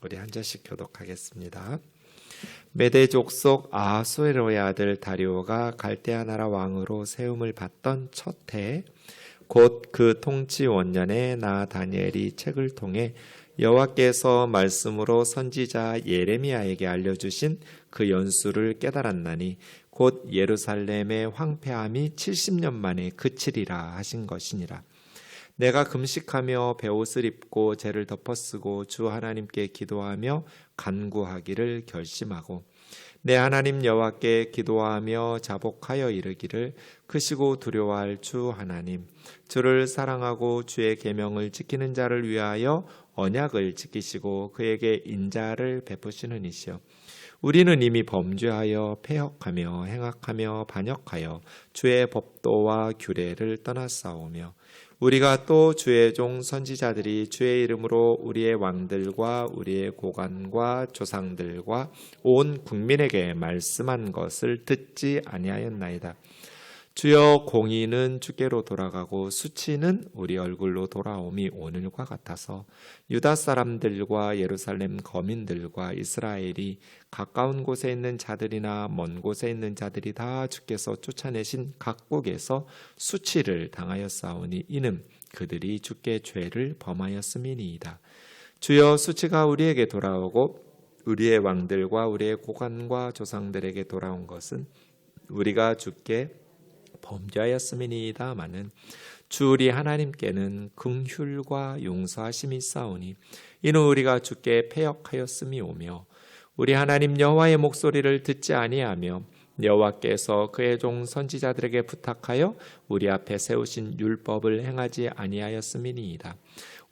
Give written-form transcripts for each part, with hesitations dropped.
우리 한 절씩 교독하겠습니다. 메대 족속 아하수에로의 아들 다리오가 갈대아 나라 왕으로 세움을 받던 첫 해, 곧 그 통치 원년에 나 다니엘이 책을 통해 여호와께서 말씀으로 선지자 예레미야에게 알려주신 그 연수를 깨달았나니 곧 예루살렘의 황폐함이 70년 만에 그치리라 하신 것이니라. 내가 금식하며 베옷을 입고 죄를 덮어쓰고 주 하나님께 기도하며 간구하기를 결심하고 내 하나님 여호와께 기도하며 자복하여 이르기를 크시고 두려워할 주 하나님, 주를 사랑하고 주의 계명을 지키는 자를 위하여 언약을 지키시고 그에게 인자를 베푸시는 이시여, 우리는 이미 범죄하여 패역하며 행악하며 반역하여 주의 법도와 규례를 떠났사오며 우리가 또 주의 종 선지자들이 주의 이름으로 우리의 왕들과 우리의 고관과 조상들과 온 국민에게 말씀한 것을 듣지 아니하였나이다. 주여, 공의는 주께로 돌아가고 수치는 우리 얼굴로 돌아옴이 오늘과 같아서 유다 사람들과 예루살렘 거민들과 이스라엘이 가까운 곳에 있는 자들이나 먼 곳에 있는 자들이 다 주께서 쫓아내신 각국에서 수치를 당하였사오니 이는 그들이 주께 죄를 범하였음이니이다. 주여, 수치가 우리에게 돌아오고 우리의 왕들과 우리의 고관과 조상들에게 돌아온 것은 우리가 주께 범죄하였음이니이다마는 주 우리 하나님께는 긍휼과 용서하심이 있사오니 이는 우리가 주께 패역하였음이 오며 우리 하나님 여호와의 목소리를 듣지 아니하며 여호와께서 그의 종 선지자들에게 부탁하여 우리 앞에 세우신 율법을 행하지 아니하였음이니이다.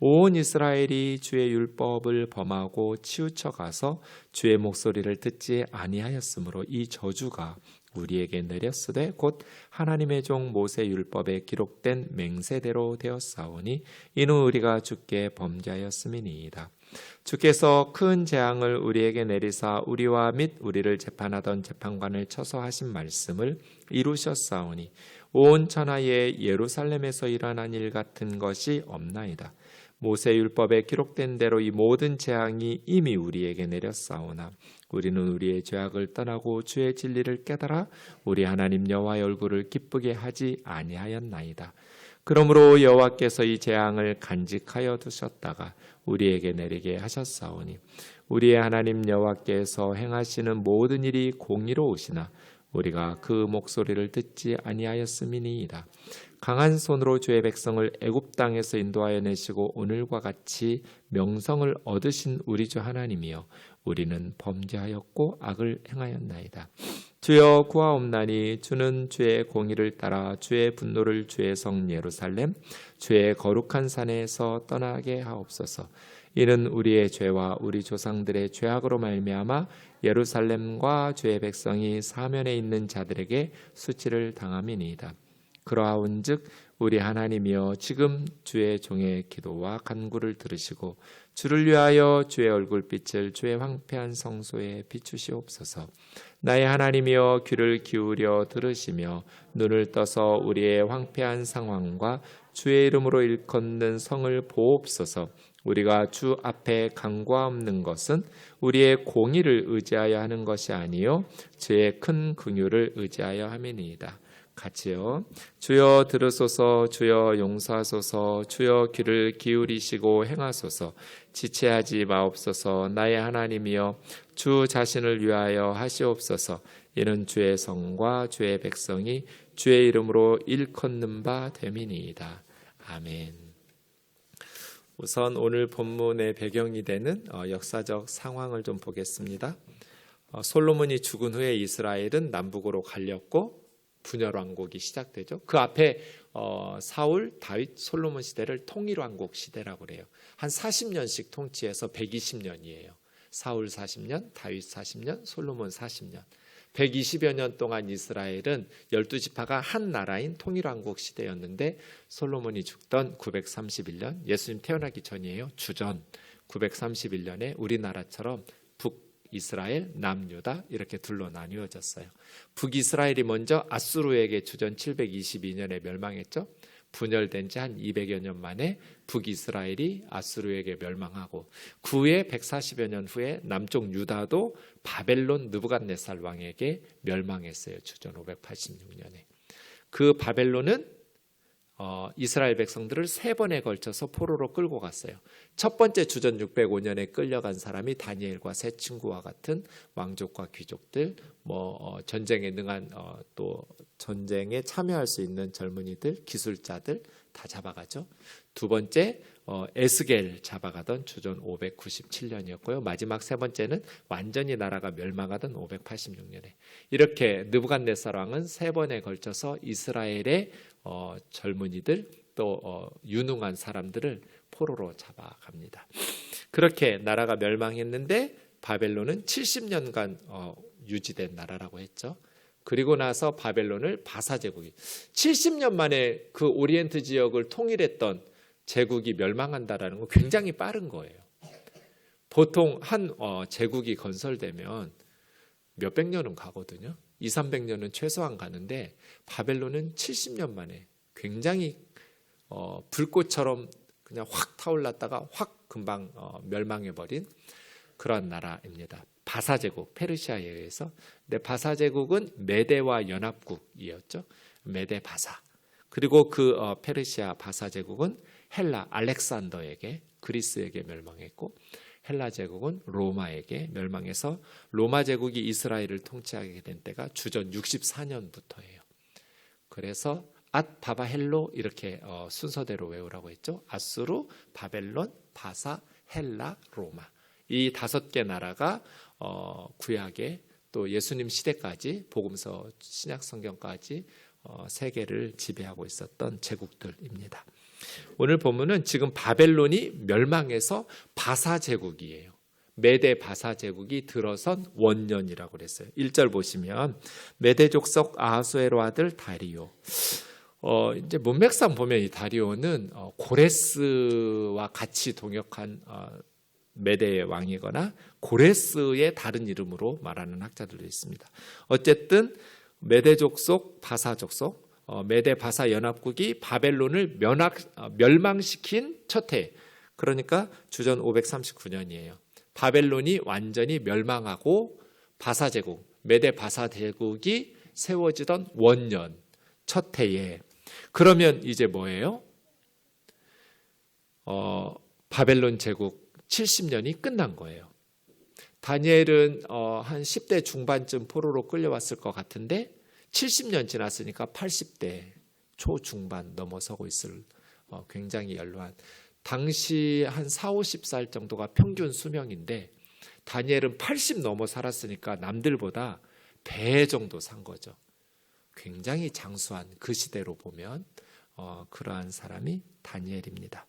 온 이스라엘이 주의 율법을 범하고 치우쳐 가서 주의 목소리를 듣지 아니하였으므로 이 저주가 우리에게 내렸으되 곧 하나님의 종 모세 율법에 기록된 맹세대로 되었사오니 이는 우리가 주께 범죄하였음이니이다. 주께서 큰 재앙을 우리에게 내리사 우리와 및 우리를 재판하던 재판관을 쳐서 하신 말씀을 이루셨사오니 온 천하에 예루살렘에서 일어난 일 같은 것이 없나이다. 모세 율법에 기록된 대로 이 모든 재앙이 이미 우리에게 내렸사오나 우리는 우리의 죄악을 떠나고 주의 진리를 깨달아 우리 하나님 여호와의 얼굴을 기쁘게 하지 아니하였나이다. 그러므로 여호와께서 이 재앙을 간직하여 두셨다가 우리에게 내리게 하셨사오니 우리의 하나님 여호와께서 행하시는 모든 일이 공의로우시나 우리가 그 목소리를 듣지 아니하였음이니이다. 강한 손으로 주의 백성을 애굽 땅에서 인도하여 내시고 오늘과 같이 명성을 얻으신 우리 주 하나님이여, 우리는 범죄하였고 악을 행하였나이다. 주여, 구하옵나니 주는 주의 공의를 따라 주의 분노를 주의 성 예루살렘 주의 거룩한 산에서 떠나게 하옵소서. 이는 우리의 죄와 우리 조상들의 죄악으로 말미암아 예루살렘과 주의 백성이 사면에 있는 자들에게 수치를 당함이니이다. 그러하온즉 우리 하나님이여, 지금 주의 종의 기도와 간구를 들으시고 주를 위하여 주의 얼굴빛을 주의 황폐한 성소에 비추시옵소서. 나의 하나님이여, 귀를 기울여 들으시며 눈을 떠서 우리의 황폐한 상황과 주의 이름으로 일컫는 성을 보옵소서. 우리가 주 앞에 간구하옵는 것은 우리의 공의를 의지하여 하는 것이 아니요 주의 큰 긍휼을 의지하여 함이니이다. 같이요. 주여 들으소서, 주여 용서하소서, 주여 귀를 기울이시고 행하소서. 지체하지 마옵소서. 나의 하나님이여, 주 자신을 위하여 하시옵소서. 이는 주의 성과 주의 백성이 주의 이름으로 일컫는 바 됨이니이다. 아멘. 우선 오늘 본문의 배경이 되는 역사적 상황을 좀 보겠습니다. 솔로몬이 죽은 후에 이스라엘은 남북으로 갈렸고 분열왕국이 시작되죠. 그 앞에 사울, 다윗, 솔로몬 시대를 통일왕국 시대라고 그래요. 한 40년씩 통치해서 120년이에요. 사울 40년, 다윗 40년, 솔로몬 40년. 120여 년 동안 이스라엘은 12지파가 한 나라인 통일왕국 시대였는데 솔로몬이 죽던 931년, 예수님 태어나기 전이에요. 주전 931년에 우리나라처럼 북이스라엘, 남유다 이렇게 둘로 나뉘어졌어요. 북이스라엘이 먼저 아수르에게 주전 722년에 멸망했죠. 분열된 지 한 200여 년 만에 북이스라엘이 아수르에게 멸망하고 그 후에 140여 년 후에 남쪽 유다도 바벨론 느부갓네살 왕에게 멸망했어요. 주전 586년에. 그 바벨론은 이스라엘 백성들을 3번에 걸쳐서 포로로 끌고 갔어요. 첫 번째 주전 605년에 끌려간 사람이 다니엘과 세 친구와 같은 왕족과 귀족들, 전쟁에 능한 또 전쟁에 참여할 수 있는 젊은이들, 기술자들 다 잡아가죠. 두 번째 에스겔 잡아가던 주전 597년이었고요. 마지막 세 번째는 완전히 나라가 멸망하던 586년에 이렇게 느부갓네살 왕은 3번에 걸쳐서 이스라엘의 젊은이들 또 유능한 사람들을 포로로 잡아갑니다. 그렇게 나라가 멸망했는데 바벨론은 70년간 유지된 나라라고 했죠. 그리고 나서 바벨론을 바사 제국이 70년 만에 그 오리엔트 지역을 통일했던 제국이 멸망한다라는 건 굉장히 빠른 거예요. 보통 한 제국이 건설되면 몇백 년은 가거든요. 200~300년은 최소한 가는데 바벨론은 70년 만에 굉장히 불꽃처럼 그냥 확 타올랐다가 확 금방 멸망해버린 그런 나라입니다. 바사 제국, 페르시아에 의해서. 근데 바사 제국은 메대와 연합국이었죠. 메대 바사. 그리고 그 페르시아 바사 제국은 헬라 알렉산더에게, 그리스에게 멸망했고, 헬라 제국은 로마에게 멸망해서 로마 제국이 이스라엘을 통치하게 된 때가 주전 64년부터예요. 그래서 바바헬로 이렇게 순서대로 외우라고 했죠. 아수르, 바벨론, 바사, 헬라, 로마. 이 5개 나라가 구약에 또 예수님 시대까지 복음서 신약 성경까지 세계를 지배하고 있었던 제국들입니다. 오늘 본문은 지금 바벨론이 멸망해서 바사 제국이에요. 메대 바사 제국이 들어선 원년이라고 그랬어요. 1절 보시면 메대 족속 아하수에로 아들 다리오. 이제 문맥상 보면 이 다리오는 고레스와 같이 동역한 메대의 왕이거나 고레스의 다른 이름으로 말하는 학자들도 있습니다. 어쨌든 메대 족속, 바사 족속, 메대 바사 연합국이 바벨론을 멸망시킨 첫 해, 그러니까 주전 539년이에요. 바벨론이 완전히 멸망하고 바사 제국, 메대 바사 제국이 세워지던 원년 첫 해에, 그러면 이제 뭐예요? 바벨론 제국 70년이 끝난 거예요. 다니엘은 한 10대 중반쯤 포로로 끌려왔을 것 같은데 70년 지났으니까 80대 초중반 넘어서고 있을 굉장히 연로한, 당시 한 40~50살 정도가 평균 수명인데 다니엘은 80 넘어 살았으니까 남들보다 배 정도 산 거죠. 굉장히 장수한, 그 시대로 보면 그러한 사람이 다니엘입니다.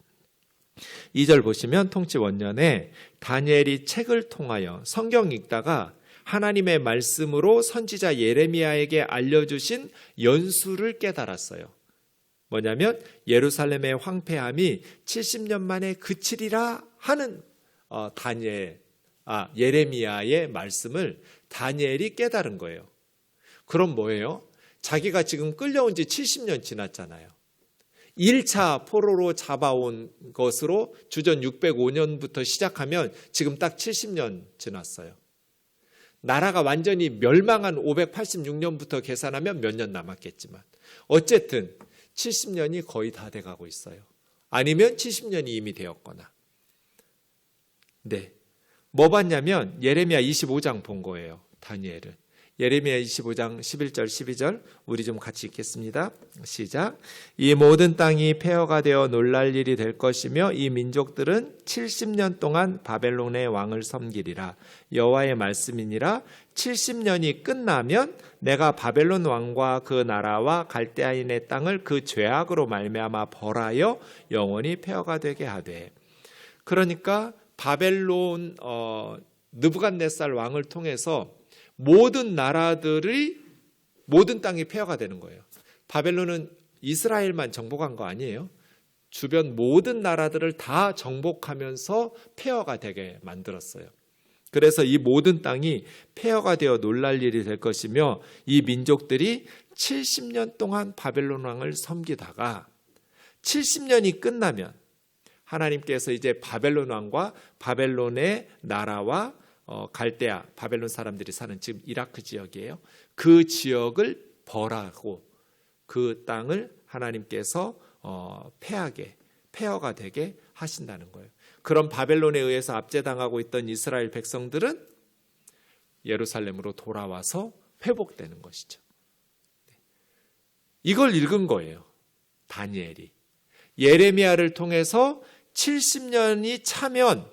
2절 보시면 통치 원년에 다니엘이 책을 통하여 성경 읽다가 하나님의 말씀으로 선지자 예레미야에게 알려주신 연수를 깨달았어요. 뭐냐면 예루살렘의 황폐함이 70년 만에 그치리라 하는 예레미야의 말씀을 다니엘이 깨달은 거예요. 그럼 뭐예요? 자기가 지금 끌려온 지 70년 지났잖아요. 1차 포로로 잡아온 것으로 주전 605년부터 시작하면 지금 딱 70년 지났어요. 나라가 완전히 멸망한 586년부터 계산하면 몇 년 남았겠지만 어쨌든 70년이 거의 다 돼가고 있어요. 아니면 70년이 이미 되었거나. 네, 뭐 봤냐면 예레미야 25장 본 거예요. 다니엘은. 예레미야 25장 11절 12절 우리 좀 같이 읽겠습니다. 시작. 이 모든 땅이 폐허가 되어 놀랄 일이 될 것이며 이 민족들은 70년 동안 바벨론의 왕을 섬기리라. 여호와의 말씀이니라. 70년이 끝나면 내가 바벨론 왕과 그 나라와 갈대아인의 땅을 그 죄악으로 말미암아 벌하여 영원히 폐허가 되게 하되. 그러니까 바벨론 느부갓네살 왕을 통해서 모든 나라들이, 모든 땅이 폐허가 되는 거예요. 바벨론은 이스라엘만 정복한 거 아니에요. 주변 모든 나라들을 다 정복하면서 폐허가 되게 만들었어요. 그래서 이 모든 땅이 폐허가 되어 놀랄 일이 될 것이며 이 민족들이 70년 동안 바벨론 왕을 섬기다가 70년이 끝나면 하나님께서 이제 바벨론 왕과 바벨론의 나라와 갈대아, 바벨론 사람들이 사는 지금 이라크 지역이에요. 그 지역을 벌하고 그 땅을 하나님께서 폐허가 되게 하신다는 거예요. 그런 바벨론에 의해서 압제당하고 있던 이스라엘 백성들은 예루살렘으로 돌아와서 회복되는 것이죠. 이걸 읽은 거예요. 다니엘이. 예레미야를 통해서 70년이 차면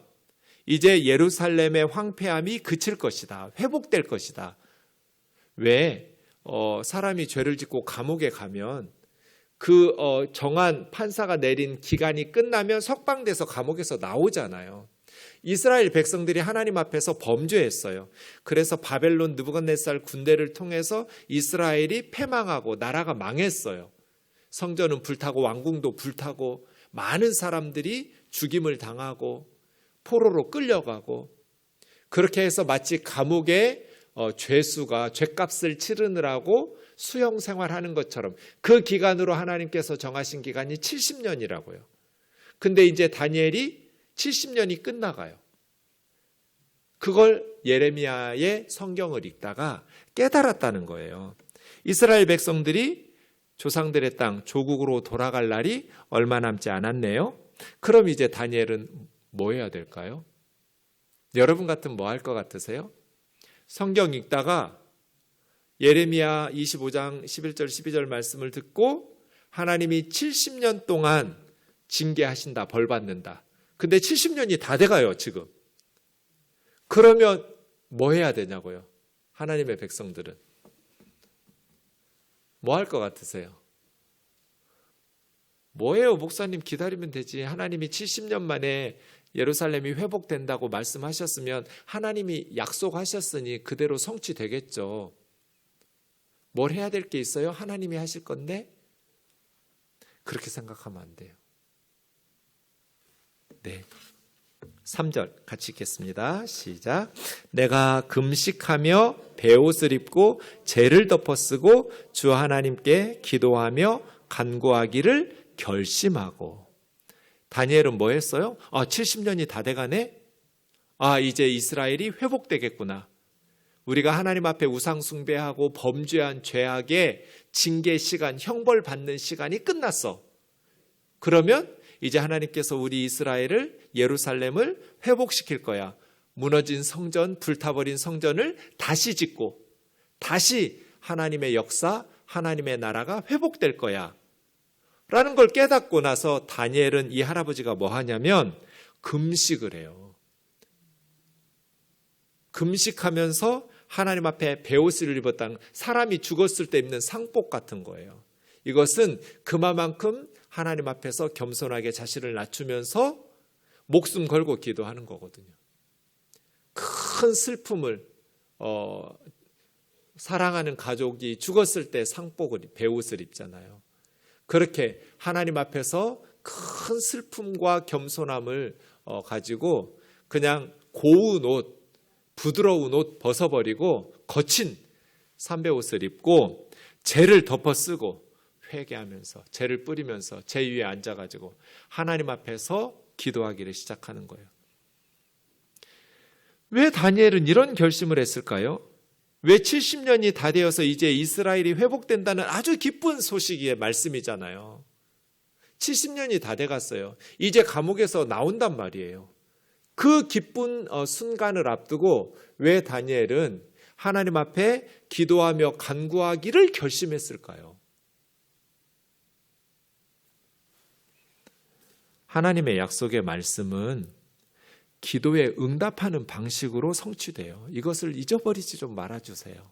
이제 예루살렘의 황폐함이 그칠 것이다. 회복될 것이다. 왜? 사람이 죄를 짓고 감옥에 가면 그 정한 판사가 내린 기간이 끝나면 석방돼서 감옥에서 나오잖아요. 이스라엘 백성들이 하나님 앞에서 범죄했어요. 그래서 바벨론 느부갓네살 군대를 통해서 이스라엘이 패망하고 나라가 망했어요. 성전은 불타고 왕궁도 불타고 많은 사람들이 죽임을 당하고 포로로 끌려가고, 그렇게 해서 마치 감옥에 죄수가 죄값을 치르느라고 수용 생활하는 것처럼 그 기간으로 하나님께서 정하신 기간이 70년이라고요. 근데 이제 다니엘이 70년이 끝나가요. 그걸 예레미야의 성경을 읽다가 깨달았다는 거예요. 이스라엘 백성들이 조상들의 땅 조국으로 돌아갈 날이 얼마 남지 않았네요. 그럼 이제 다니엘은 뭐 해야 될까요? 여러분 같으면 뭐 할 것 같으세요? 성경 읽다가 예레미야 25장 11절 12절 말씀을 듣고 하나님이 70년 동안 징계하신다, 벌 받는다. 근데 70년이 다 돼가요 지금. 그러면 뭐 해야 되냐고요? 하나님의 백성들은 뭐 할 것 같으세요? 뭐예요? 목사님 기다리면 되지. 하나님이 70년 만에 예루살렘이 회복된다고 말씀하셨으면 하나님이 약속하셨으니 그대로 성취되겠죠. 뭘 해야 될 게 있어요? 하나님이 하실 건데? 그렇게 생각하면 안 돼요. 네. 3절 같이 읽겠습니다. 시작. 내가 금식하며 베옷을 입고 재를 덮어쓰고 주 하나님께 기도하며 간구하기를 결심하고. 다니엘은 뭐 했어요? 70년이 다 돼가네? 이제 이스라엘이 회복되겠구나. 우리가 하나님 앞에 우상 숭배하고 범죄한 죄악의 징계 시간, 형벌 받는 시간이 끝났어. 그러면 이제 하나님께서 우리 이스라엘을, 예루살렘을 회복시킬 거야. 무너진 성전, 불타버린 성전을 다시 짓고 다시 하나님의 역사, 하나님의 나라가 회복될 거야 라는 걸 깨닫고 나서 다니엘은 이 할아버지가 뭐 하냐면 금식을 해요. 금식하면서 하나님 앞에 베옷을 입었다는, 사람이 죽었을 때 입는 상복 같은 거예요. 이것은 그만큼 하나님 앞에서 겸손하게 자신을 낮추면서 목숨 걸고 기도하는 거거든요. 큰 슬픔을 사랑하는 가족이 죽었을 때 상복을, 베옷을 입잖아요. 그렇게 하나님 앞에서 큰 슬픔과 겸손함을 가지고 그냥 고운 옷, 부드러운 옷 벗어버리고 거친 삼베옷을 입고 재를 덮어쓰고 회개하면서 재를 뿌리면서 재 위에 앉아가지고 하나님 앞에서 기도하기를 시작하는 거예요. 왜 다니엘은 이런 결심을 했을까요? 왜 70년이 다 되어서 이제 이스라엘이 회복된다는 아주 기쁜 소식의 말씀이잖아요. 70년이 다 돼갔어요. 이제 감옥에서 나온단 말이에요. 그 기쁜 순간을 앞두고 왜 다니엘은 하나님 앞에 기도하며 간구하기를 결심했을까요? 하나님의 약속의 말씀은 기도에 응답하는 방식으로 성취돼요. 이것을 잊어버리지 좀 말아주세요.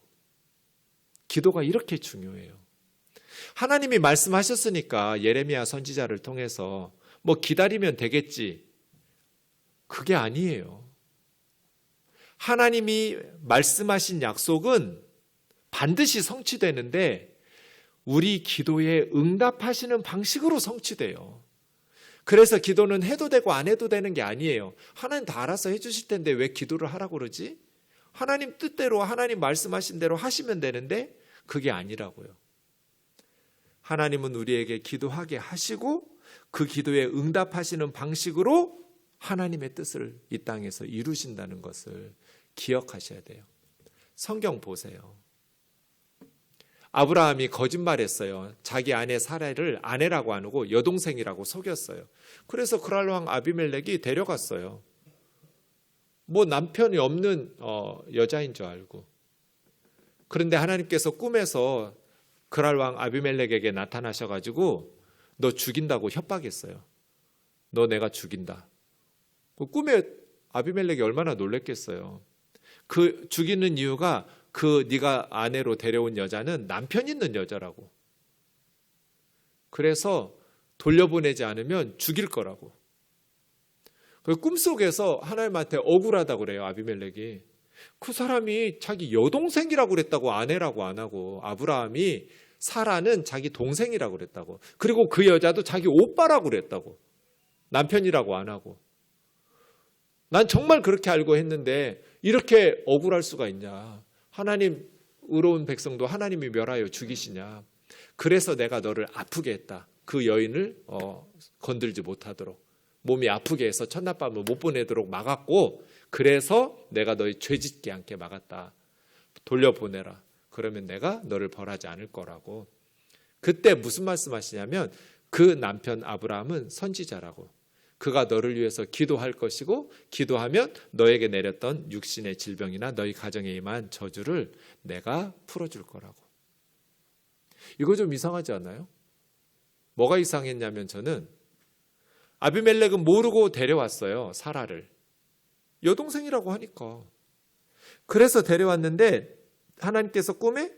기도가 이렇게 중요해요. 하나님이 말씀하셨으니까 예레미야 선지자를 통해서 뭐 기다리면 되겠지. 그게 아니에요. 하나님이 말씀하신 약속은 반드시 성취되는데 우리 기도에 응답하시는 방식으로 성취돼요. 그래서 기도는 해도 되고 안 해도 되는 게 아니에요. 하나님 다 알아서 해주실 텐데 왜 기도를 하라고 그러지? 하나님 뜻대로, 하나님 말씀하신 대로 하시면 되는데 그게 아니라고요. 하나님은 우리에게 기도하게 하시고 그 기도에 응답하시는 방식으로 하나님의 뜻을 이 땅에서 이루신다는 것을 기억하셔야 돼요. 성경 보세요. 아브라함이 거짓말했어요. 자기 아내 사라를 아내라고 안 하고 여동생이라고 속였어요. 그래서 그랄 왕 아비멜렉이 데려갔어요. 뭐 남편이 없는 여자인 줄 알고. 그런데 하나님께서 꿈에서 그랄 왕 아비멜렉에게 나타나셔가지고 너 죽인다고 협박했어요. 너 내가 죽인다. 그 꿈에 아비멜렉이 얼마나 놀랬겠어요. 그 죽이는 이유가 그 네가 아내로 데려온 여자는 남편 있는 여자라고. 그래서 돌려보내지 않으면 죽일 거라고. 그 꿈속에서 하나님한테 억울하다고 그래요. 아비멜렉이. 그 사람이 자기 여동생이라고 그랬다고 아내라고 안 하고, 아브라함이 사라는 자기 동생이라고 그랬다고. 그리고 그 여자도 자기 오빠라고 그랬다고. 남편이라고 안 하고. 난 정말 그렇게 알고 했는데 이렇게 억울할 수가 있냐. 하나님 의로운 백성도 하나님이 멸하여 죽이시냐. 그래서 내가 너를 아프게 했다. 그 여인을 건들지 못하도록. 몸이 아프게 해서 첫날밤을 못 보내도록 막았고, 그래서 내가 너희 죄짓게 않게 막았다. 돌려보내라. 그러면 내가 너를 벌하지 않을 거라고. 그때 무슨 말씀하시냐면 그 남편 아브라함은 선지자라고. 그가 너를 위해서 기도할 것이고, 기도하면 너에게 내렸던 육신의 질병이나 너희 가정에 임한 저주를 내가 풀어줄 거라고. 이거 좀 이상하지 않아요? 뭐가 이상했냐면, 저는 아비멜렉은 모르고 데려왔어요. 사라를. 여동생이라고 하니까. 그래서 데려왔는데 하나님께서 꿈에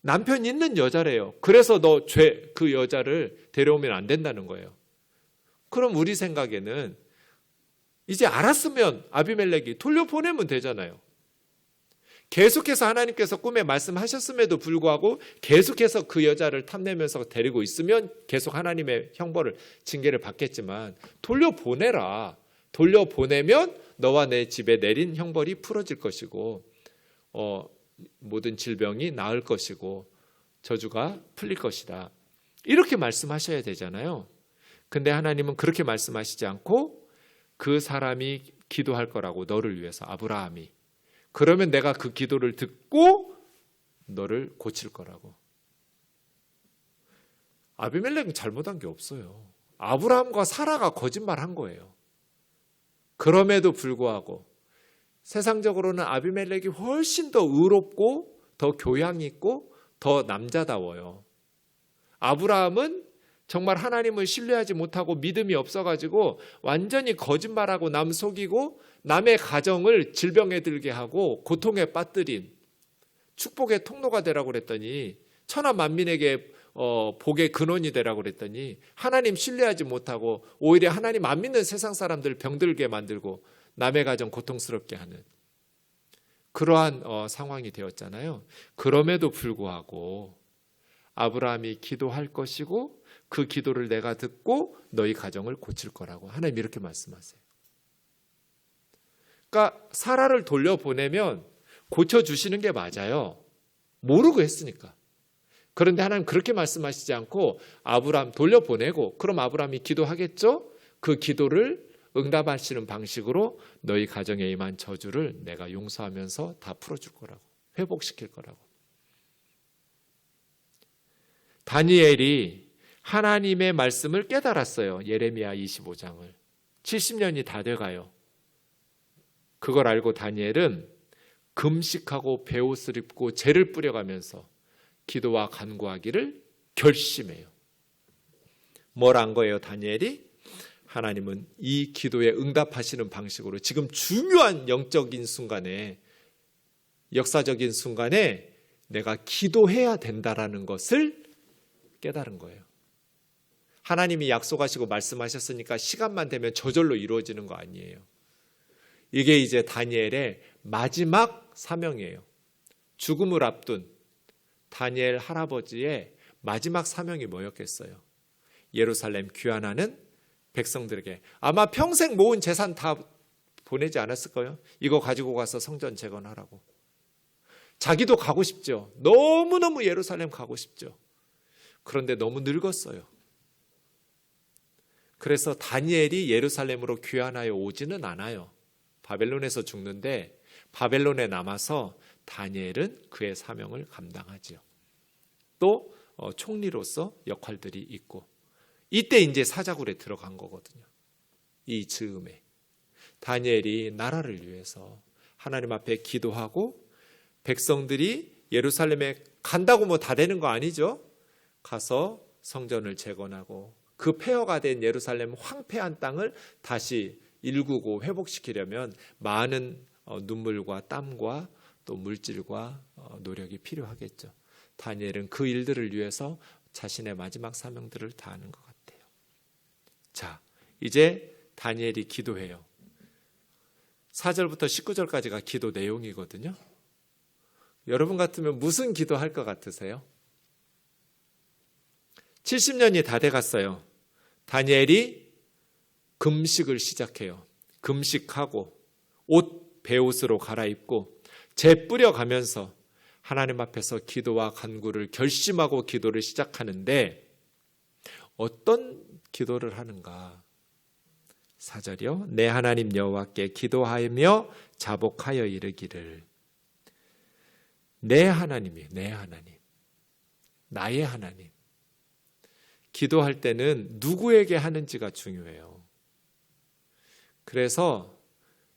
남편 있는 여자래요. 그래서 너 그 여자를 데려오면 안 된다는 거예요. 그럼 우리 생각에는 이제 알았으면 아비멜렉이 돌려보내면 되잖아요. 계속해서 하나님께서 꿈에 말씀하셨음에도 불구하고 계속해서 그 여자를 탐내면서 데리고 있으면 계속 하나님의 형벌을, 징계를 받겠지만, 돌려보내라. 돌려보내면 너와 내 집에 내린 형벌이 풀어질 것이고, 모든 질병이 나을 것이고 저주가 풀릴 것이다. 이렇게 말씀하셔야 되잖아요. 근데 하나님은 그렇게 말씀하시지 않고 그 사람이 기도할 거라고, 너를 위해서, 아브라함이. 그러면 내가 그 기도를 듣고 너를 고칠 거라고. 아비멜렉은 잘못한 게 없어요. 아브라함과 사라가 거짓말한 거예요. 그럼에도 불구하고 세상적으로는 아비멜렉이 훨씬 더 의롭고 더 교양 있고 더 남자다워요. 아브라함은 정말 하나님을 신뢰하지 못하고 믿음이 없어가지고 완전히 거짓말하고 남 속이고 남의 가정을 질병에 들게 하고 고통에 빠뜨린, 축복의 통로가 되라고 그랬더니, 천하 만민에게 복의 근원이 되라고 그랬더니 하나님 신뢰하지 못하고 오히려 하나님 안 믿는 세상 사람들 병들게 만들고 남의 가정 고통스럽게 하는 그러한 상황이 되었잖아요. 그럼에도 불구하고 아브라함이 기도할 것이고 그 기도를 내가 듣고 너희 가정을 고칠 거라고 하나님 이렇게 말씀하세요. 그러니까 사라를 돌려보내면 고쳐주시는 게 맞아요. 모르고 했으니까. 그런데 하나님 그렇게 말씀하시지 않고 아브라함 돌려보내고, 그럼 아브라함이 기도하겠죠? 그 기도를 응답하시는 방식으로 너희 가정에 임한 저주를 내가 용서하면서 다 풀어줄 거라고, 회복시킬 거라고. 다니엘이 하나님의 말씀을 깨달았어요. 예레미야 25장을. 70년이 다 돼가요. 그걸 알고 다니엘은 금식하고 베옷을 입고 재를 뿌려가면서 기도와 간구하기를 결심해요. 뭘 안 거예요, 다니엘이? 하나님은 이 기도에 응답하시는 방식으로 지금 중요한 영적인 순간에, 역사적인 순간에 내가 기도해야 된다라는 것을 깨달은 거예요. 하나님이 약속하시고 말씀하셨으니까 시간만 되면 저절로 이루어지는 거 아니에요. 이게 이제 다니엘의 마지막 사명이에요. 죽음을 앞둔 다니엘 할아버지의 마지막 사명이 뭐였겠어요? 예루살렘 귀환하는 백성들에게 아마 평생 모은 재산 다 보내지 않았을 거예요. 이거 가지고 가서 성전 재건하라고. 자기도 가고 싶죠. 너무너무 예루살렘 가고 싶죠. 그런데 너무 늙었어요. 그래서 다니엘이 예루살렘으로 귀환하여 오지는 않아요. 바벨론에서 죽는데 바벨론에 남아서 다니엘은 그의 사명을 감당하지요. 또 총리로서 역할들이 있고, 이때 이제 사자굴에 들어간 거거든요. 이 즈음에 다니엘이 나라를 위해서 하나님 앞에 기도하고, 백성들이 예루살렘에 간다고 뭐 다 되는 거 아니죠. 가서 성전을 재건하고 그 폐허가 된 예루살렘 황폐한 땅을 다시 일구고 회복시키려면 많은 눈물과 땀과 또 물질과 노력이 필요하겠죠. 다니엘은 그 일들을 위해서 자신의 마지막 사명들을 다하는 것 같아요. 자, 이제 다니엘이 기도해요. 4절부터 19절까지가 기도 내용이거든요. 여러분 같으면 무슨 기도할 것 같으세요? 70년이 다 돼갔어요. 다니엘이 금식을 시작해요. 금식하고 옷, 베옷으로 갈아입고 재 뿌려가면서 하나님 앞에서 기도와 간구를 결심하고 기도를 시작하는데, 어떤 기도를 하는가? 4절이요. 내 하나님 여호와께 기도하며 자복하여 이르기를. 내 하나님이, 내 하나님, 나의 하나님. 기도할 때는 누구에게 하는지가 중요해요. 그래서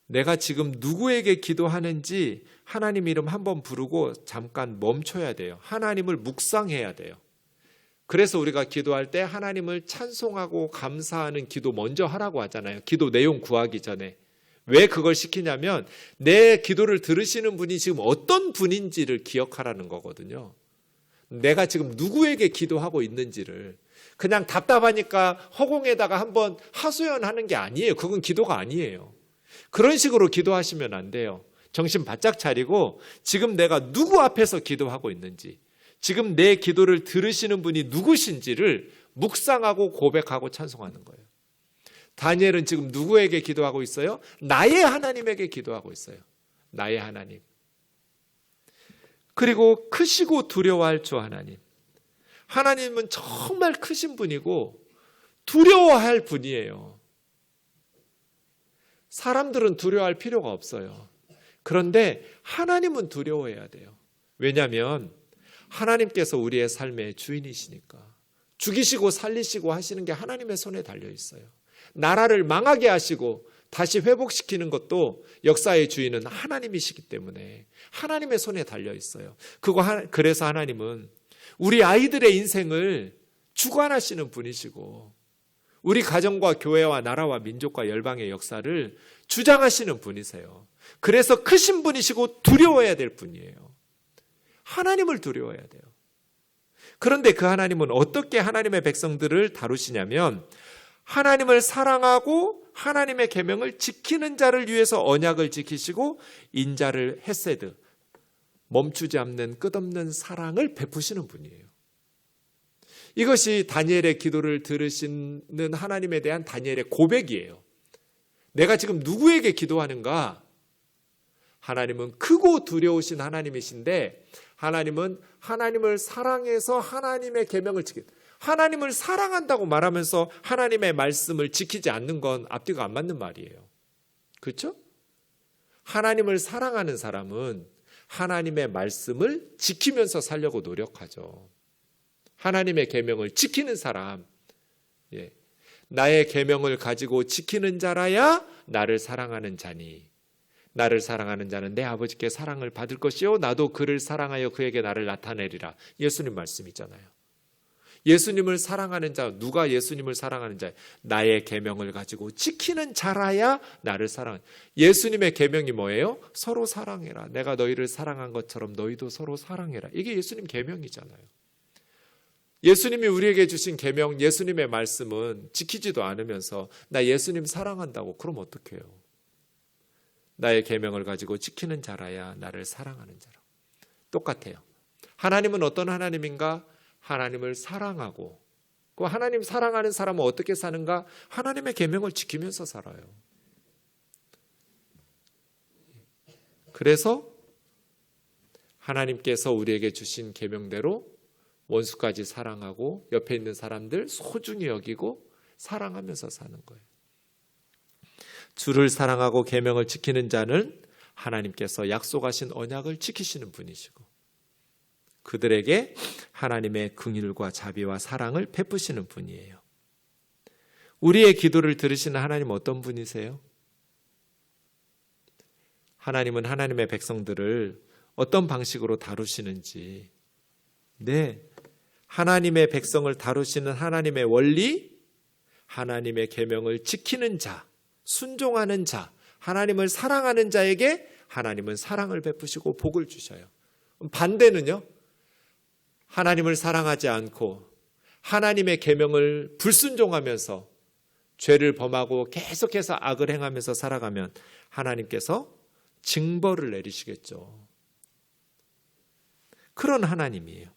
내가 지금 누구에게 기도하는지 하나님 이름 한번 부르고 잠깐 멈춰야 돼요. 하나님을 묵상해야 돼요. 그래서 우리가 기도할 때 하나님을 찬송하고 감사하는 기도 먼저 하라고 하잖아요. 기도 내용 구하기 전에. 왜 그걸 시키냐면 내 기도를 들으시는 분이 지금 어떤 분인지를 기억하라는 거거든요. 내가 지금 누구에게 기도하고 있는지를. 그냥 답답하니까 허공에다가 한번 하소연하는 게 아니에요. 그건 기도가 아니에요. 그런 식으로 기도하시면 안 돼요. 정신 바짝 차리고 지금 내가 누구 앞에서 기도하고 있는지, 지금 내 기도를 들으시는 분이 누구신지를 묵상하고 고백하고 찬송하는 거예요. 다니엘은 지금 누구에게 기도하고 있어요? 나의 하나님에게 기도하고 있어요. 나의 하나님. 그리고 크시고 두려워할 주 하나님. 하나님은 정말 크신 분이고 두려워할 분이에요. 사람들은 두려워할 필요가 없어요. 그런데 하나님은 두려워해야 돼요. 왜냐하면 하나님께서 우리의 삶의 주인이시니까. 죽이시고 살리시고 하시는 게 하나님의 손에 달려 있어요. 나라를 망하게 하시고 다시 회복시키는 것도 역사의 주인은 하나님이시기 때문에 하나님의 손에 달려 있어요. 그래서 하나님은 우리 아이들의 인생을 주관하시는 분이시고 우리 가정과 교회와 나라와 민족과 열방의 역사를 주장하시는 분이세요. 그래서 크신 분이시고 두려워해야 될 분이에요. 하나님을 두려워해야 돼요. 그런데 그 하나님은 어떻게 하나님의 백성들을 다루시냐면 하나님을 사랑하고 하나님의 계명을 지키는 자를 위해서 언약을 지키시고 인자를 헤세드, 멈추지 않는 끝없는 사랑을 베푸시는 분이에요. 이것이 다니엘의 기도를 들으시는 하나님에 대한 다니엘의 고백이에요. 내가 지금 누구에게 기도하는가? 하나님은 크고 두려우신 하나님이신데 하나님은 하나님을 사랑해서 하나님의 계명을 지키는, 하나님을 사랑한다고 말하면서 하나님의 말씀을 지키지 않는 건 앞뒤가 안 맞는 말이에요. 그렇죠? 하나님을 사랑하는 사람은 하나님의 말씀을 지키면서 살려고 노력하죠. 하나님의 계명을 지키는 사람, 나의 계명을 가지고 지키는 자라야 나를 사랑하는 자니, 나를 사랑하는 자는 내 아버지께 사랑을 받을 것이요 나도 그를 사랑하여 그에게 나를 나타내리라. 예수님 말씀이잖아요. 예수님을 사랑하는 자, 누가 예수님을 사랑하는 자? 나의 계명을 가지고 지키는 자라야 나를 사랑하는. 예수님의 계명이 뭐예요? 서로 사랑해라. 내가 너희를 사랑한 것처럼 너희도 서로 사랑해라. 이게 예수님 계명이잖아요. 예수님이 우리에게 주신 계명, 예수님의 말씀은 지키지도 않으면서 나 예수님 사랑한다고 그럼 어떡해요? 나의 계명을 가지고 지키는 자라야 나를 사랑하는 자라. 똑같아요. 하나님은 어떤 하나님인가? 하나님을 사랑하고, 그 하나님 사랑하는 사람은 어떻게 사는가? 하나님의 계명을 지키면서 살아요. 그래서 하나님께서 우리에게 주신 계명대로 원수까지 사랑하고 옆에 있는 사람들 소중히 여기고 사랑하면서 사는 거예요. 주를 사랑하고 계명을 지키는 자는 하나님께서 약속하신 언약을 지키시는 분이시고 그들에게 하나님의 긍휼과 자비와 사랑을 베푸시는 분이에요. 우리의 기도를 들으시는 하나님 어떤 분이세요? 하나님은 하나님의 백성들을 어떤 방식으로 다루시는지, 하나님의 백성을 다루시는 하나님의 원리, 하나님의 계명을 지키는 자, 순종하는 자, 하나님을 사랑하는 자에게 하나님은 사랑을 베푸시고 복을 주셔요. 반대는요, 하나님을 사랑하지 않고 하나님의 계명을 불순종하면서 죄를 범하고 계속해서 악을 행하면서 살아가면 하나님께서 징벌을 내리시겠죠. 그런 하나님이에요.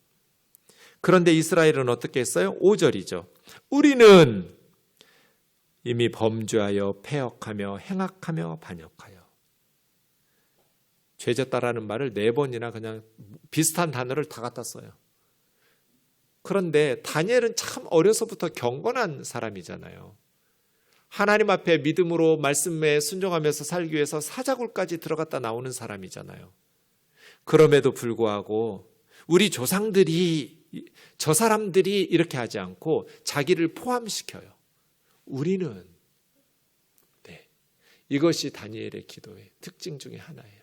그런데 이스라엘은 어떻게 했어요? 5절이죠. 우리는 이미 범죄하여 패역하며 행악하며 반역하여. 죄졌다라는 말을 4번이나 그냥 비슷한 단어를 다 갖다 써요. 그런데 다니엘은 참 어려서부터 경건한 사람이잖아요. 하나님 앞에 믿음으로 말씀에 순종하면서 살기 위해서 사자굴까지 들어갔다 나오는 사람이잖아요. 그럼에도 불구하고 우리 조상들이, 저 사람들이 이렇게 하지 않고 자기를 포함시켜요. 우리는, 이것이 다니엘의 기도의 특징 중에 하나예요.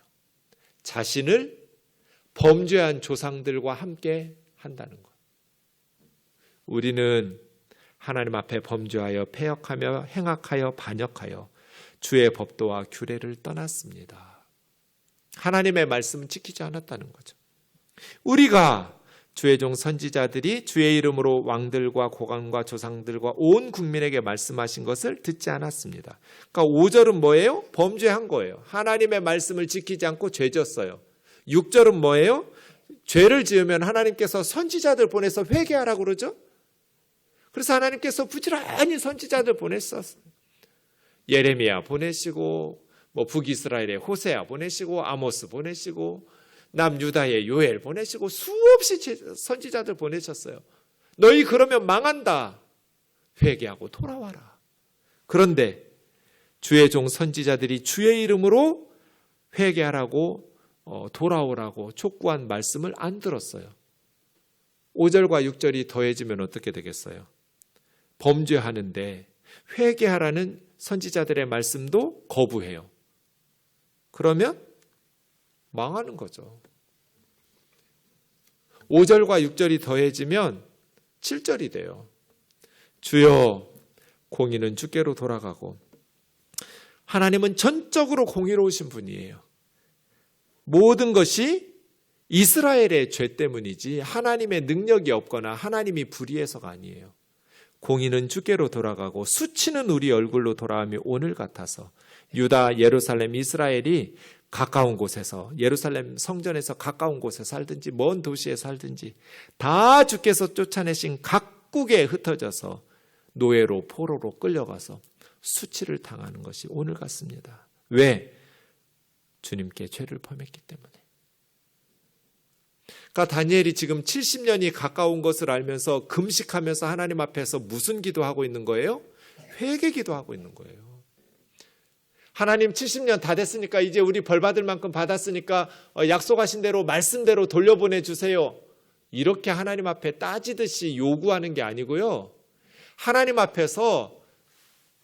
자신을 범죄한 조상들과 함께 한다는 것. 우리는 하나님 앞에 범죄하여 패역하며 행악하여 반역하여 주의 법도와 규례를 떠났습니다. 하나님의 말씀은 지키지 않았다는 거죠. 우리가 주의 종 선지자들이 주의 이름으로 왕들과 고관과 조상들과 온 국민에게 말씀하신 것을 듣지 않았습니다. 그러니까 5절은 뭐예요? 범죄한 거예요. 하나님의 말씀을 지키지 않고 죄졌어요. 6절은 뭐예요? 죄를 지으면 하나님께서 선지자들 보내서 회개하라고 그러죠. 그래서 하나님께서 부지런히 선지자들 보냈었어요. 예레미야 보내시고 북이스라엘의 호세아 보내시고 아모스 보내시고 남유다의 요엘 보내시고 수없이 선지자들 보내셨어요. 너희 그러면 망한다. 회개하고 돌아와라. 그런데 주의 종 선지자들이 주의 이름으로 회개하라고 돌아오라고 촉구한 말씀을 안 들었어요. 5절과 6절이 더해지면 어떻게 되겠어요? 범죄하는데 회개하라는 선지자들의 말씀도 거부해요. 그러면 망하는 거죠. 5절과 6절이 더해지면 7절이 돼요. 주여, 공의는 주께로 돌아가고 하나님은 전적으로 공의로우신 분이에요. 모든 것이 이스라엘의 죄 때문이지 하나님의 능력이 없거나 하나님이 불의해서가 아니에요. 공의는 주께로 돌아가고 수치는 우리 얼굴로 돌아오며 오늘 같아서 유다, 예루살렘, 이스라엘이 가까운 곳에서 예루살렘 성전에서 가까운 곳에 살든지 먼 도시에 살든지 다 주께서 쫓아내신 각국에 흩어져서 노예로 포로로 끌려가서 수치를 당하는 것이 오늘 같습니다. 왜? 주님께 죄를 범했기 때문에. 그러니까 다니엘이 지금 70년이 가까운 것을 알면서 금식하면서 하나님 앞에서 무슨 기도하고 있는 거예요? 회개 기도하고 있는 거예요. 하나님 70년 다 됐으니까 이제 우리 벌 받을 만큼 받았으니까 약속하신 대로 말씀대로 돌려보내 주세요. 이렇게 하나님 앞에 따지듯이 요구하는 게 아니고요. 하나님 앞에서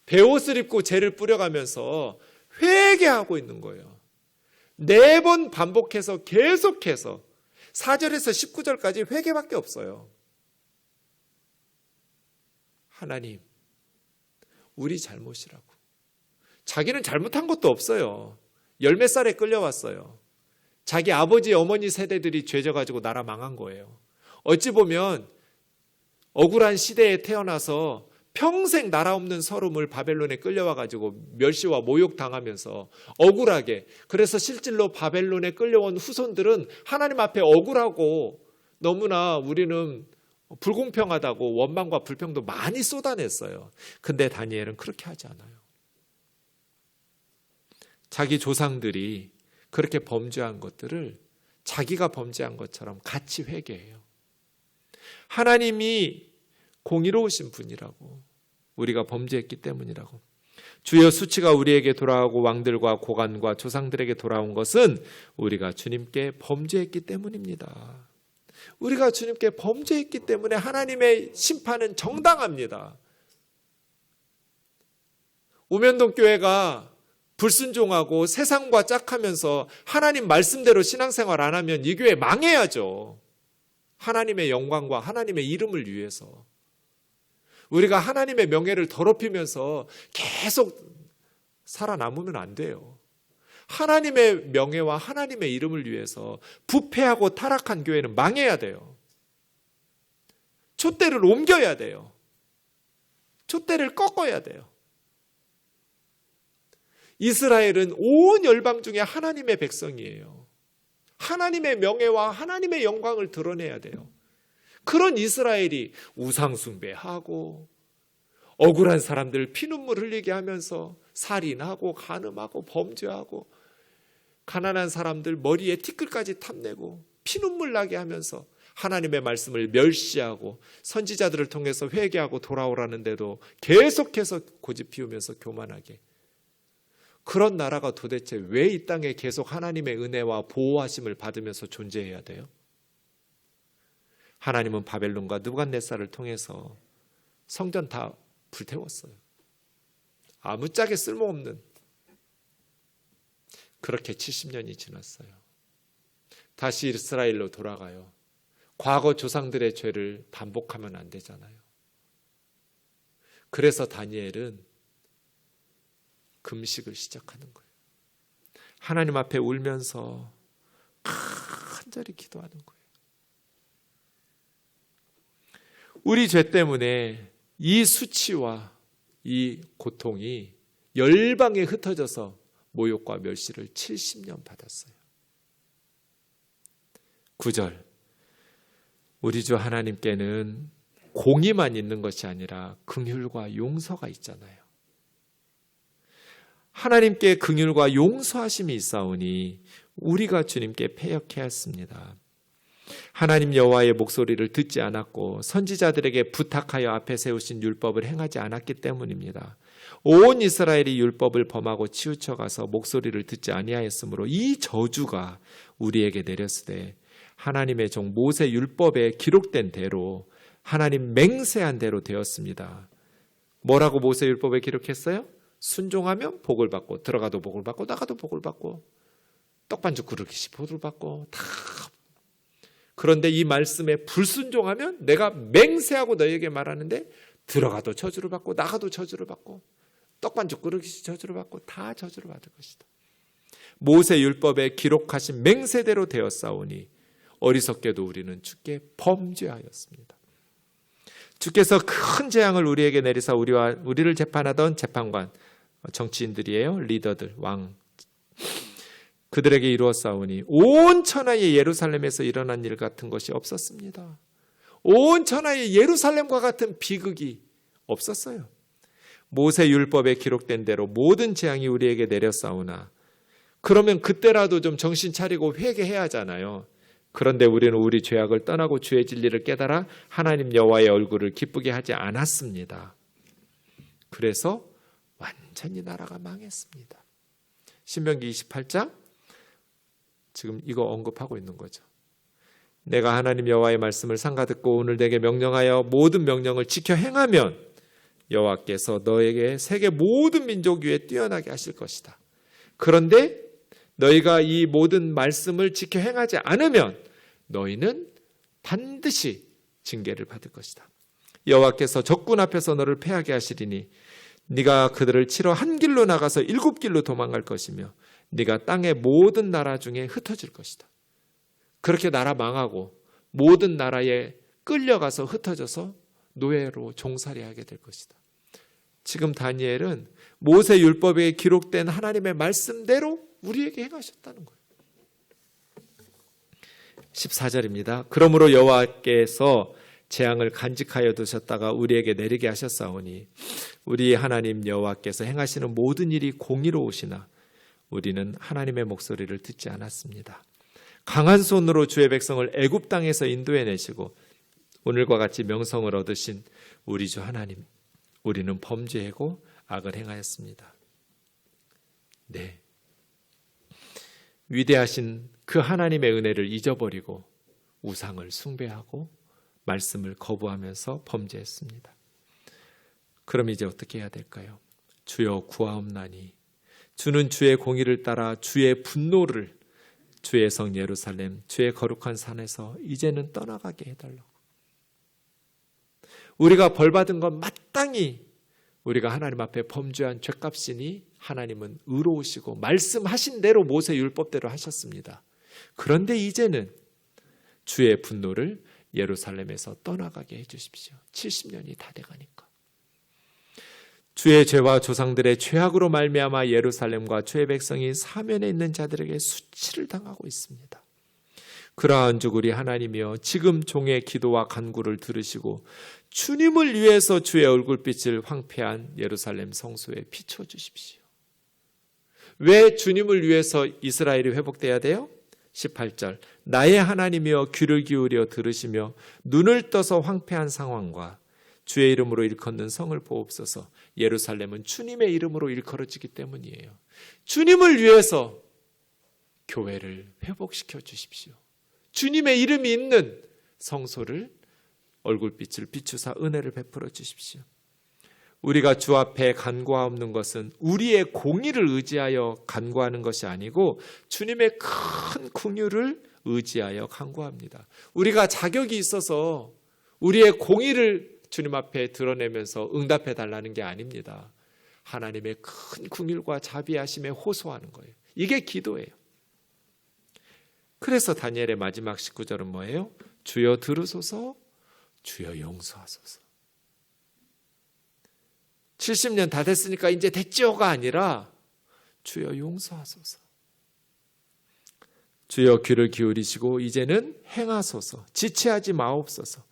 베옷을 입고 죄를 뿌려가면서 회개하고 있는 거예요. 4번 반복해서 계속해서 4절에서 19절까지 회개밖에 없어요. 하나님, 우리 잘못이라고. 자기는 잘못한 것도 없어요. 10몇 살에 끌려왔어요. 자기 아버지, 어머니 세대들이 죄져가지고 나라 망한 거예요. 어찌 보면 억울한 시대에 태어나서 평생 나라 없는 서름을 바벨론에 끌려와가지고 멸시와 모욕당하면서 억울하게, 그래서 실질로 바벨론에 끌려온 후손들은 하나님 앞에 억울하고 너무나 우리는 불공평하다고 원망과 불평도 많이 쏟아냈어요. 근데 다니엘은 그렇게 하지 않아요. 자기 조상들이 그렇게 범죄한 것들을 자기가 범죄한 것처럼 같이 회개해요. 하나님이 공의로우신 분이라고, 우리가 범죄했기 때문이라고. 주여 수치가 우리에게 돌아오고 왕들과 고관과 조상들에게 돌아온 것은 우리가 주님께 범죄했기 때문입니다. 우리가 주님께 범죄했기 때문에 하나님의 심판은 정당합니다. 우면동 교회가 불순종하고 세상과 짝하면서 하나님 말씀대로 신앙생활 안 하면 이 교회 망해야죠. 하나님의 영광과 하나님의 이름을 위해서. 우리가 하나님의 명예를 더럽히면서 계속 살아남으면 안 돼요. 하나님의 명예와 하나님의 이름을 위해서 부패하고 타락한 교회는 망해야 돼요. 촛대를 옮겨야 돼요. 촛대를 꺾어야 돼요. 이스라엘은 온 열방 중에 하나님의 백성이에요. 하나님의 명예와 하나님의 영광을 드러내야 돼요. 그런 이스라엘이 우상 숭배하고 억울한 사람들 피눈물 흘리게 하면서 살인하고 간음하고 범죄하고 가난한 사람들 머리에 티끌까지 탐내고 피눈물 나게 하면서 하나님의 말씀을 멸시하고 선지자들을 통해서 회개하고 돌아오라는데도 계속해서 고집 피우면서 교만하게. 그런 나라가 도대체 왜 이 땅에 계속 하나님의 은혜와 보호하심을 받으면서 존재해야 돼요? 하나님은 바벨론과 느부갓네살을 통해서 성전 다 불태웠어요. 아무짝에 쓸모없는. 그렇게 70년이 지났어요. 다시 이스라엘로 돌아가요. 과거 조상들의 죄를 반복하면 안 되잖아요. 그래서 다니엘은 금식을 시작하는 거예요. 하나님 앞에 울면서 간절히 기도하는 거예요. 우리 죄 때문에 이 수치와 이 고통이 열방에 흩어져서 모욕과 멸시를 70년 받았어요. 9절, 우리 주 하나님께는 공의만 있는 것이 아니라 긍휼과 용서가 있잖아요. 하나님께 긍휼과 용서하심이 있사오니 우리가 주님께 패역하였습니다. 하나님 여호와의 목소리를 듣지 않았고 선지자들에게 부탁하여 앞에 세우신 율법을 행하지 않았기 때문입니다. 온 이스라엘이 율법을 범하고 치우쳐가서 목소리를 듣지 아니하였으므로 이 저주가 우리에게 내렸으되 하나님의 종 모세 율법에 기록된 대로 하나님 맹세한 대로 되었습니다. 뭐라고 모세 율법에 기록했어요? 순종하면 복을 받고 들어가도 복을 받고 나가도 복을 받고 떡반죽 그릇이 복을 받고 다. 그런데 이 말씀에 불순종하면 내가 맹세하고 너에게 말하는데 들어가도 저주를 받고 나가도 저주를 받고 떡반죽 그릇이 저주를 받고 다 저주를 받을 것이다. 모세 율법에 기록하신 맹세대로 되었사오니 어리석게도 우리는 주께 범죄하였습니다. 주께서 큰 재앙을 우리에게 내리사 우리를 재판하던 재판관, 정치인들이에요. 리더들, 왕. 그들에게 이루었사오니 온 천하의 예루살렘에서 일어난 일 같은 것이 없었습니다. 온 천하의 예루살렘과 같은 비극이 없었어요. 모세 율법에 기록된 대로 모든 재앙이 우리에게 내렸사오나 그러면 그때라도 좀 정신 차리고 회개해야 하잖아요. 그런데 우리는 우리 죄악을 떠나고 주의 진리를 깨달아 하나님 여호와의 얼굴을 기쁘게 하지 않았습니다. 그래서 완전히 나라가 망했습니다. 신명기 28장 지금 이거 언급하고 있는 거죠. 내가 하나님 여호와의 말씀을 삼가 듣고 오늘 내게 명령하여 모든 명령을 지켜 행하면 여호와께서 너에게 세계 모든 민족 위에 뛰어나게 하실 것이다. 그런데 너희가 이 모든 말씀을 지켜 행하지 않으면 너희는 반드시 징계를 받을 것이다. 여호와께서 적군 앞에서 너를 패하게 하시리니 네가 그들을 치러 한 길로 나가서 7길로 도망갈 것이며 네가 땅의 모든 나라 중에 흩어질 것이다. 그렇게 나라 망하고 모든 나라에 끌려가서 흩어져서 노예로 종살이하게 될 것이다. 지금 다니엘은 모세 율법에 기록된 하나님의 말씀대로 우리에게 행하셨다는 거예요. 14절입니다. 그러므로 여호와께서 재앙을 간직하여 두셨다가 우리에게 내리게 하셨사오니 우리 하나님 여호와께서 행하시는 모든 일이 공의로우시나 우리는 하나님의 목소리를 듣지 않았습니다. 강한 손으로 주의 백성을 애굽 땅에서 인도해내시고 오늘과 같이 명성을 얻으신 우리 주 하나님, 우리는 범죄하고 악을 행하였습니다. 네. 위대하신 그 하나님의 은혜를 잊어버리고 우상을 숭배하고 말씀을 거부하면서 범죄했습니다. 그럼 이제 어떻게 해야 될까요? 주여 구하옵나니 주는 주의 공의를 따라 주의 분노를 주의 성 예루살렘 주의 거룩한 산에서 이제는 떠나가게 해달라고. 우리가 벌받은 건 마땅히 우리가 하나님 앞에 범죄한 죄값이니 하나님은 의로우시고 말씀하신 대로 모세 율법대로 하셨습니다. 그런데 이제는 주의 분노를 예루살렘에서 떠나가게 해주십시오. 70년이 다 돼가니까. 주의 죄와 조상들의 죄악으로 말미암아 예루살렘과 주의 백성이 사면에 있는 자들에게 수치를 당하고 있습니다. 그러한즉 우리 하나님이여 지금 종의 기도와 간구를 들으시고 주님을 위해서 주의 얼굴빛을 황폐한 예루살렘 성소에 비춰주십시오. 왜 주님을 위해서 이스라엘이 회복돼야 돼요? 18절 나의 하나님이여 귀를 기울여 들으시며 눈을 떠서 황폐한 상황과 주의 이름으로 일컫는 성을 보옵소서. 예루살렘은 주님의 이름으로 일컬어지기 때문이에요. 주님을 위해서 교회를 회복시켜 주십시오. 주님의 이름이 있는 성소를 얼굴빛을 비추사 은혜를 베풀어 주십시오. 우리가 주 앞에 간구하옵는 것은 우리의 공의를 의지하여 간구하는 것이 아니고 주님의 큰 긍휼을 의지하여 간구합니다. 우리가 자격이 있어서 우리의 공의를 주님 앞에 드러내면서 응답해 달라는 게 아닙니다. 하나님의 큰 긍휼과 자비하심에 호소하는 거예요. 이게 기도예요. 그래서 다니엘의 마지막 19절은 뭐예요? 주여 들으소서, 주여 용서하소서. 70년 다 됐으니까 이제 됐지요가 아니라 주여 용서하소서. 주여 귀를 기울이시고 이제는 행하소서. 지체하지 마옵소서.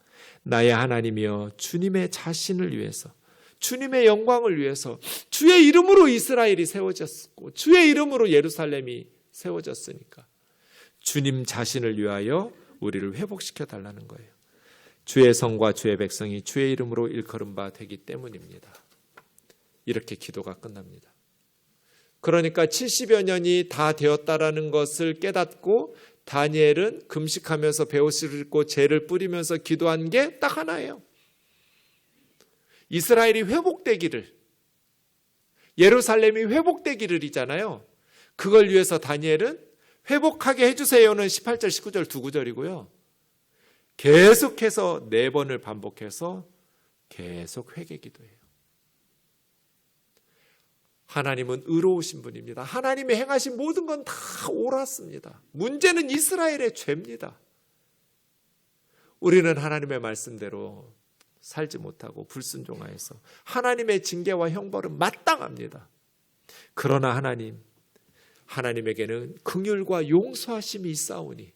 나의 하나님이여 주님의 자신을 위해서, 주님의 영광을 위해서 주의 이름으로 이스라엘이 세워졌고 주의 이름으로 예루살렘이 세워졌으니까 주님 자신을 위하여 우리를 회복시켜 달라는 거예요. 주의 성과 주의 백성이 주의 이름으로 일컬음 바 되기 때문입니다. 이렇게 기도가 끝납니다. 그러니까 70여 년이 다 되었다라는 것을 깨닫고 다니엘은 금식하면서 베옷을 입고 재를 뿌리면서 기도한 게 딱 하나예요. 이스라엘이 회복되기를, 예루살렘이 회복되기를이잖아요. 그걸 위해서 다니엘은 회복하게 해주세요는 18절 19절 두 구절이고요. 계속해서 4번을 반복해서 계속 회개 기도해요. 하나님은 의로우신 분입니다. 하나님이 행하신 모든 건 다 옳았습니다. 문제는 이스라엘의 죄입니다. 우리는 하나님의 말씀대로 살지 못하고 불순종하여서 하나님의 징계와 형벌은 마땅합니다. 그러나 하나님에게는 긍휼과 용서하심이 있사오니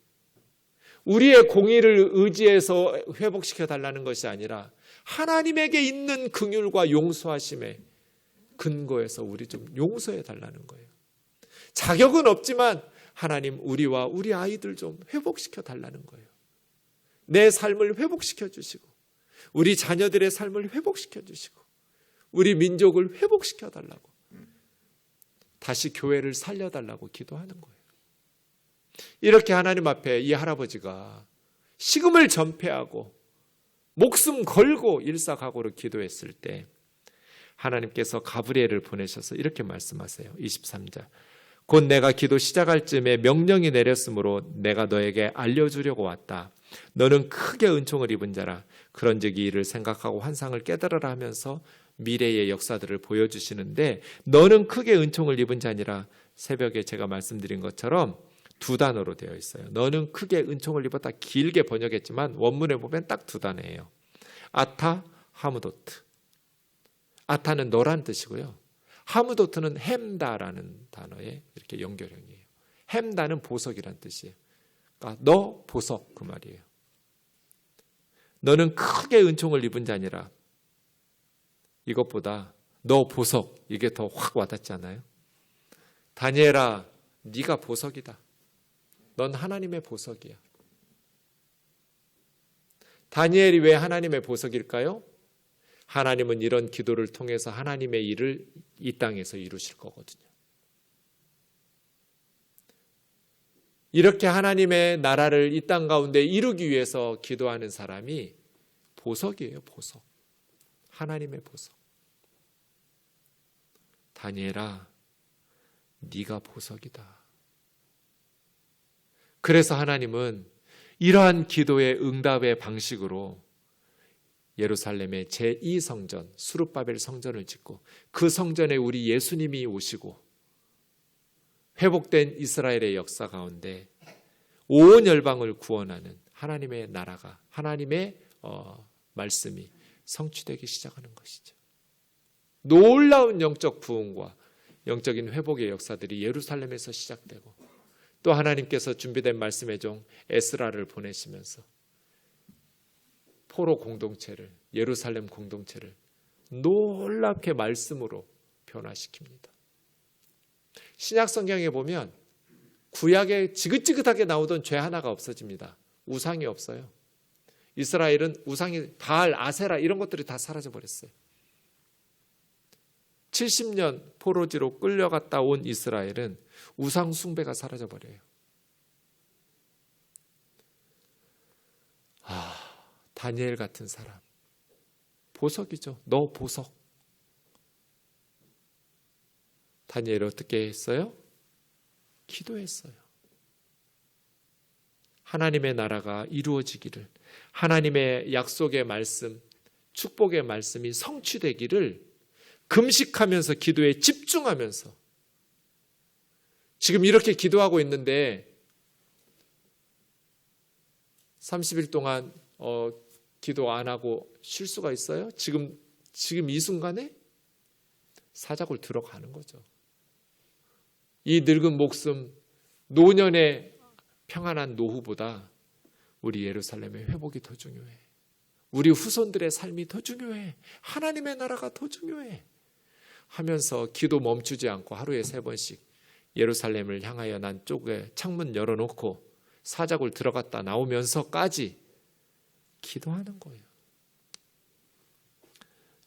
우리의 공의를 의지해서 회복시켜 달라는 것이 아니라 하나님에게 있는 긍휼과 용서하심에 근거해서 우리 좀 용서해 달라는 거예요. 자격은 없지만 하나님 우리와 우리 아이들 좀 회복시켜 달라는 거예요. 내 삶을 회복시켜 주시고 우리 자녀들의 삶을 회복시켜 주시고 우리 민족을 회복시켜 달라고, 다시 교회를 살려달라고 기도하는 거예요. 이렇게 하나님 앞에 이 할아버지가 식음을 전폐하고 목숨 걸고 일사각오로 기도했을 때 하나님께서 가브리엘을 보내셔서 이렇게 말씀하세요. 23절 곧 내가 기도 시작할 즈음에 명령이 내렸으므로 내가 너에게 알려주려고 왔다. 너는 크게 은총을 입은 자라. 그런즉 이 일을 생각하고 환상을 깨달으라 하면서 미래의 역사들을 보여주시는데, 너는 크게 은총을 입은 자니라 새벽에 제가 말씀드린 것처럼 두 단어로 되어 있어요. 너는 크게 은총을 입었다. 길게 번역했지만 원문에 보면 딱 두 단어예요. 아타, 하무도트. 아타는 너란 뜻이고요. 하무도트는 햄다라는 단어의 이렇게 연결형이에요. 햄다는 보석이란 뜻이에요. 그러니까 너 보석 그 말이에요. 너는 크게 은총을 입은 자니라. 이것보다 너 보석, 이게 더 확 와닿지 않아요? 다니엘아, 네가 보석이다. 넌 하나님의 보석이야. 다니엘이 왜 하나님의 보석일까요? 하나님은 이런 기도를 통해서 하나님의 일을 이 땅에서 이루실 거거든요. 이렇게 하나님의 나라를 이 땅 가운데 이루기 위해서 기도하는 사람이 보석이에요. 보석. 하나님의 보석. 다니엘아, 네가 보석이다. 그래서 하나님은 이러한 기도의 응답의 방식으로 예루살렘의 제2성전 수룹바벨 성전을 짓고 그 성전에 우리 예수님이 오시고 회복된 이스라엘의 역사 가운데 온 열방을 구원하는 하나님의 나라가, 하나님의 말씀이 성취되기 시작하는 것이죠. 놀라운 영적 부흥과 영적인 회복의 역사들이 예루살렘에서 시작되고 또 하나님께서 준비된 말씀의 종 에스라를 보내시면서 포로 공동체를, 예루살렘 공동체를 놀랍게 말씀으로 변화시킵니다. 신약 성경에 보면 구약에 지긋지긋하게 나오던 죄 하나가 없어집니다. 우상이 없어요. 이스라엘은 우상이 바알, 아세라 이런 것들이 다 사라져 버렸어요. 70년 포로지로 끌려갔다 온 이스라엘은 우상 숭배가 사라져 버려요. 다니엘 같은 사람. 보석이죠. 너 보석. 다니엘이 어떻게 했어요? 기도했어요. 하나님의 나라가 이루어지기를, 하나님의 약속의 말씀, 축복의 말씀이 성취되기를 금식하면서 기도에 집중하면서 지금 이렇게 기도하고 있는데 30일 동안 기도 안 하고 쉴 수가 있어요? 지금 이 순간에 사자굴 들어가는 거죠. 이 늙은 목숨, 노년의 평안한 노후보다 우리 예루살렘의 회복이 더 중요해. 우리 후손들의 삶이 더 중요해. 하나님의 나라가 더 중요해. 하면서 기도 멈추지 않고 하루에 3번씩 예루살렘을 향하여 난 쪽에 창문 열어놓고 사자굴 들어갔다 나오면서까지 기도하는 거예요.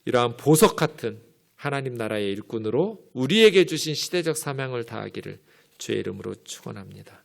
이러한 보석 같은 하나님 나라의 일꾼으로 우리에게 주신 시대적 사명을 다하기를 주의 이름으로 축원합니다.